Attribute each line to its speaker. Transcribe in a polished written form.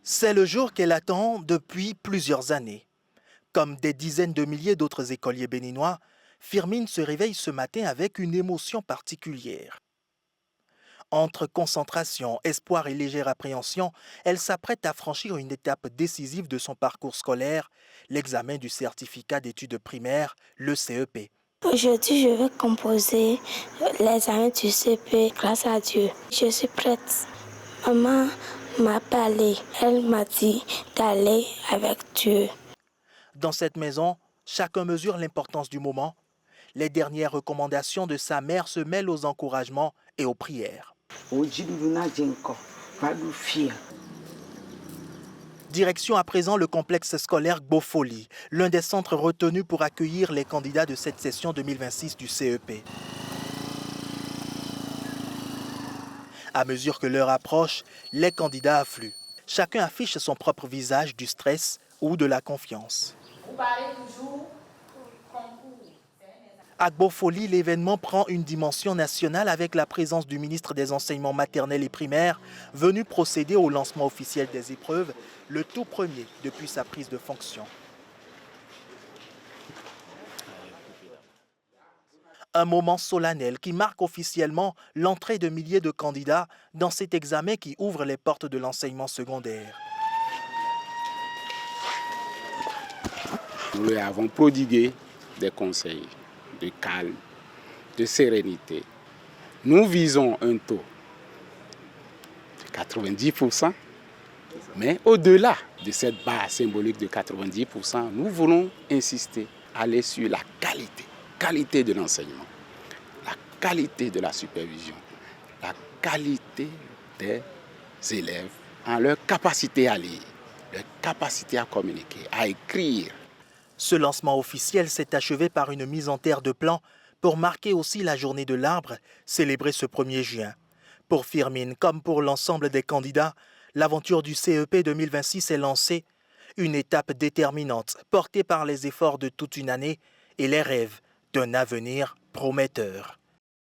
Speaker 1: C'est le jour qu'elle attend depuis plusieurs années. Comme des dizaines de milliers d'autres écoliers béninois, Firmine se réveille ce matin avec une émotion particulière. Entre concentration, espoir et légère appréhension, elle s'apprête à franchir une étape décisive de son parcours scolaire, l'examen du certificat d'études primaires, le CEP.
Speaker 2: Aujourd'hui, je vais composer l'examen du CP grâce à Dieu. Je suis prête. Maman m'a parlé. Elle m'a dit d'aller avec Dieu.
Speaker 1: Dans cette maison, chacun mesure l'importance du moment. Les dernières recommandations de sa mère se mêlent aux encouragements et aux prières. Direction à présent le complexe scolaire Gbofoli, l'un des centres retenus pour accueillir les candidats de cette session 2026 du CEP. À mesure que l'heure approche, les candidats affluent. Chacun affiche son propre visage du stress ou de la confiance.
Speaker 3: Vous parlez toujours concours.
Speaker 1: À Gbofoli, l'événement prend une dimension nationale avec la présence du ministre des Enseignements maternels et primaires, venu procéder au lancement officiel des épreuves, le tout premier depuis sa prise de fonction. Un moment solennel qui marque officiellement l'entrée de milliers de candidats dans cet examen qui ouvre les portes de l'enseignement secondaire.
Speaker 4: Nous lui avons prodigué des conseils de calme, de sérénité. Nous visons un taux de 90%, mais au-delà de cette barre symbolique de 90%, nous voulons insister, aller sur la qualité de l'enseignement, la qualité de la supervision, la qualité des élèves en leur capacité à lire, leur capacité à communiquer, à écrire.
Speaker 1: Ce lancement officiel s'est achevé par une mise en terre de plan pour marquer aussi la journée de l'arbre, célébrée ce 1er juin. Pour Firmine, comme pour l'ensemble des candidats, l'aventure du CEP 2026 est lancée, une étape déterminante portée par les efforts de toute une année et les rêves d'un avenir prometteur.